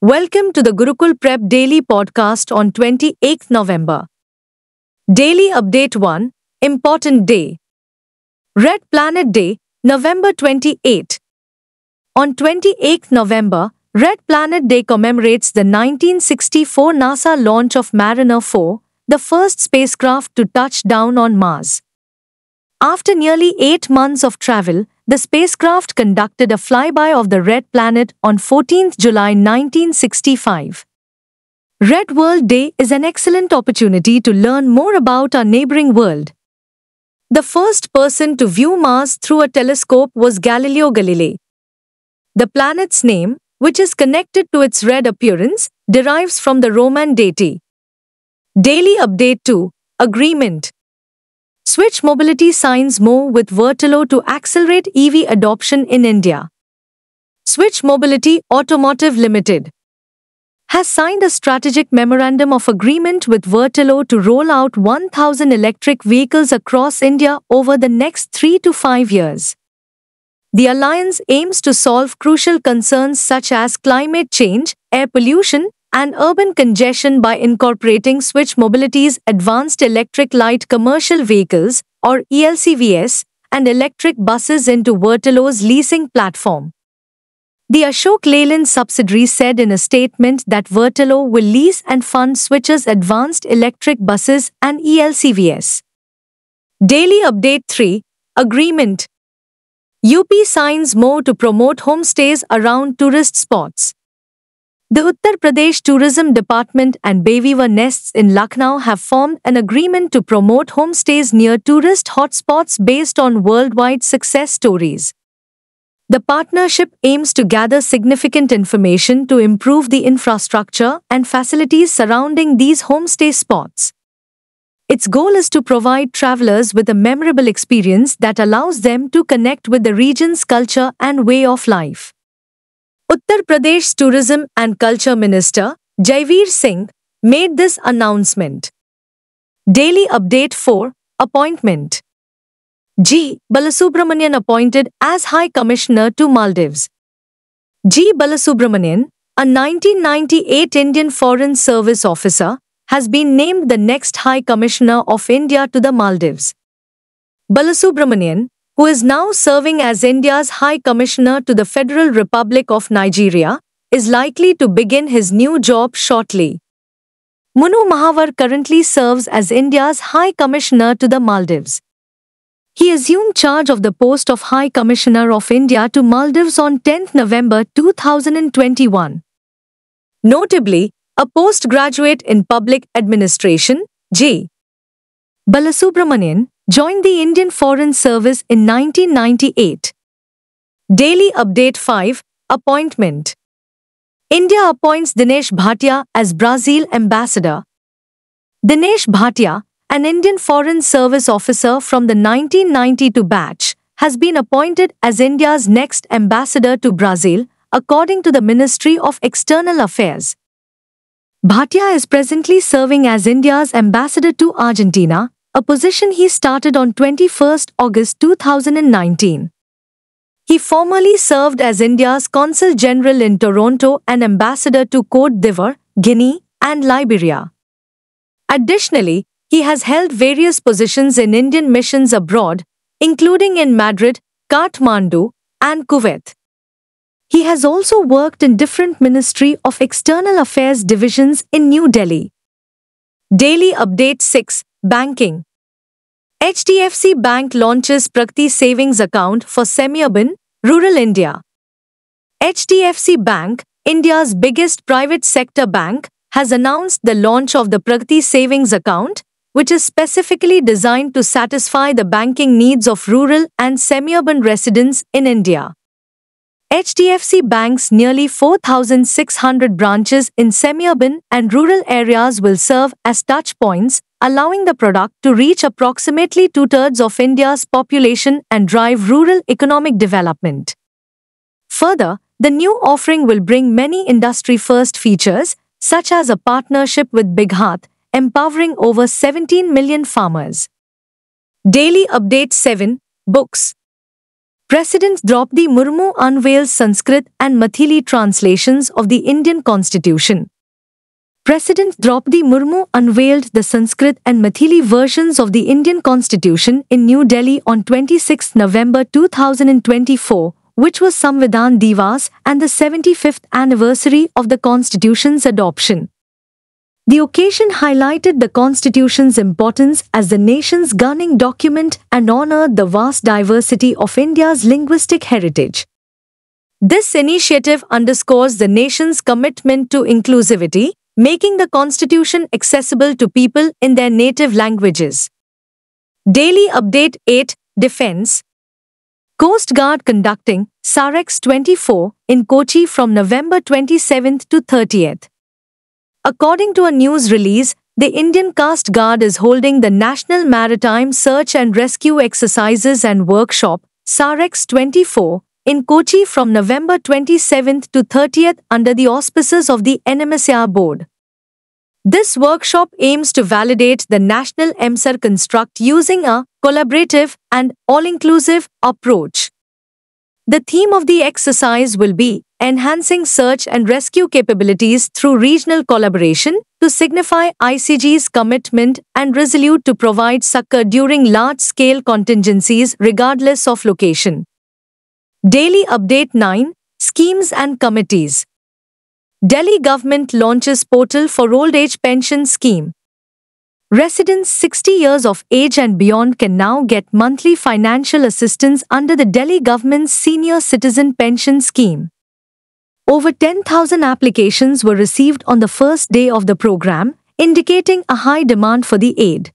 Welcome to the Gurukul Prep Daily Podcast on 28th November. Daily Update 1, Important Day. Red Planet Day, November 28. On 28th November, Red Planet Day commemorates the 1964 NASA launch of Mariner 4, the first spacecraft to touch down on Mars. After nearly 8 months of travel, the spacecraft conducted a flyby of the Red Planet on 14th July 1965. Red World Day is an excellent opportunity to learn more about our neighboring world. The first person to view Mars through a telescope was Galileo Galilei. The planet's name, which is connected to its red appearance, derives from the Roman deity. Daily Update 2, Agreement. Switch Mobility signs MoU with Vertolo to accelerate EV adoption in India. Switch Mobility Automotive Limited has signed a strategic memorandum of agreement with Vertolo to roll out 1,000 electric vehicles across India over the next 3 to 5 years. The alliance aims to solve crucial concerns such as climate change, air pollution, and urban congestion by incorporating Switch Mobility's advanced electric light commercial vehicles, or ELCVs, and electric buses into Vertolo's leasing platform. The Ashok Leyland subsidiary said in a statement that Vertolo will lease and fund Switch's advanced electric buses and ELCVs. Daily Update 3, Agreement. UP signs MoU to promote homestays around tourist spots. The Uttar Pradesh Tourism Department and Bayweaver Nests in Lucknow have formed an agreement to promote homestays near tourist hotspots based on worldwide success stories. The partnership aims to gather significant information to improve the infrastructure and facilities surrounding these homestay spots. Its goal is to provide travelers with a memorable experience that allows them to connect with the region's culture and way of life. Uttar Pradesh's Tourism and Culture Minister, Jaiveer Singh, made this announcement. Daily Update 4, Appointment. G. Balasubramanian appointed as High Commissioner to Maldives. G. Balasubramanian, a 1998 Indian Foreign Service officer, has been named the next High Commissioner of India to the Maldives. Balasubramanian, who is now serving as India's High Commissioner to the Federal Republic of Nigeria, is likely to begin his new job shortly. Munu Mahavar currently serves as India's High Commissioner to the Maldives. He assumed charge of the post of High Commissioner of India to Maldives on 10th November 2021. Notably, a postgraduate in public administration, J. Balasubramanian, joined the Indian Foreign Service in 1998. Daily Update 5, Appointment. India appoints Dinesh Bhatia as Brazil Ambassador. Dinesh Bhatia, an Indian Foreign Service officer from the 1992 batch, has been appointed as India's next ambassador to Brazil, according to the Ministry of External Affairs. Bhatia is presently serving as India's ambassador to Argentina, a position he started on 21 August 2019. He formerly served as India's Consul General in Toronto and ambassador to Côte d'Ivoire, Guinea, and Liberia. Additionally, he has held various positions in Indian missions abroad, including in Madrid, Kathmandu, and Kuwait. He has also worked in different Ministry of External Affairs divisions in New Delhi. Daily Update 6, Banking. HDFC Bank launches Pragati Savings Account for semi-urban, rural India. HDFC Bank, India's biggest private sector bank, has announced the launch of the Pragati Savings Account, which is specifically designed to satisfy the banking needs of rural and semi-urban residents in India. HDFC Bank's nearly 4,600 branches in semi-urban and rural areas will serve as touch points, allowing the product to reach approximately two-thirds of India's population and drive rural economic development. Further, the new offering will bring many industry-first features, such as a partnership with BigHath, empowering over 17 million farmers. Daily Update 7, Books. President Draupadi Murmu unveils Sanskrit and Maithili translations of the Indian Constitution. President Draupadi Murmu unveiled the Sanskrit and Maithili versions of the Indian Constitution in New Delhi on 26 November 2024, which was Samvidhan Divas and the 75th anniversary of the Constitution's adoption. The occasion highlighted the Constitution's importance as the nation's governing document and honored the vast diversity of India's linguistic heritage. This initiative underscores the nation's commitment to inclusivity, making the Constitution accessible to people in their native languages. Daily Update 8 Defense Coast Guard conducting SAREX 24 in Kochi from November 27 to 30th. According to a news release, the Indian Coast Guard is holding the National Maritime Search and Rescue Exercises and Workshop SAREX 24 in Kochi from November 27 to 30th under the auspices of the NMSR Board. This workshop aims to validate the national MSR construct using a collaborative and all-inclusive approach. The theme of the exercise will be enhancing search and rescue capabilities through regional collaboration to signify ICG's commitment and resolute to provide succor during large-scale contingencies regardless of location. Daily Update 9 Schemes and Committees Delhi government launches portal for old age pension scheme. Residents 60 years of age and beyond can now get monthly financial assistance under the Delhi government's Senior Citizen Pension Scheme. Over 10,000 applications were received on the first day of the program, indicating a high demand for the aid.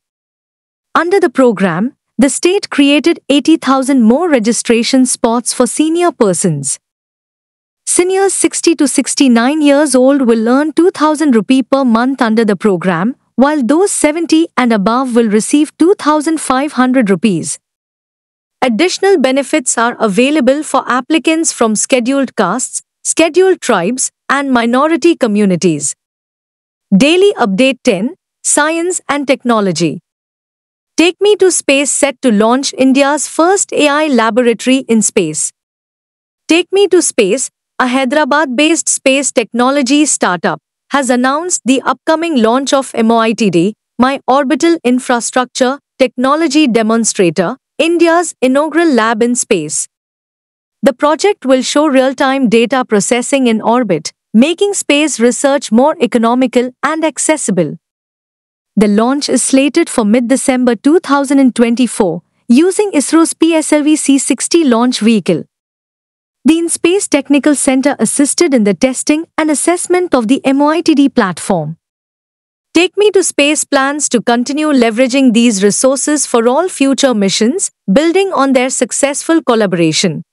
Under the program, the state created 80,000 more registration spots for senior persons. Seniors 60 to 69 years old will earn 2,000 rupee per month under the program, while those 70 and above will receive 2,500 rupees. Additional benefits are available for applicants from scheduled castes, scheduled tribes, and minority communities. Daily Update 10 Science and Technology Take Me to Space set to launch India's first AI laboratory in space. Take Me to Space, a Hyderabad-based space technology startup, has announced the upcoming launch of MOITD, My Orbital Infrastructure Technology Demonstrator, India's inaugural lab in space. The project will show real-time data processing in orbit, making space research more economical and accessible. The launch is slated for mid-December 2024, using ISRO's PSLV C-60 launch vehicle. The InSpace Technical Center assisted in the testing and assessment of the MOITD platform. Take Me to Space plans to continue leveraging these resources for all future missions, building on their successful collaboration.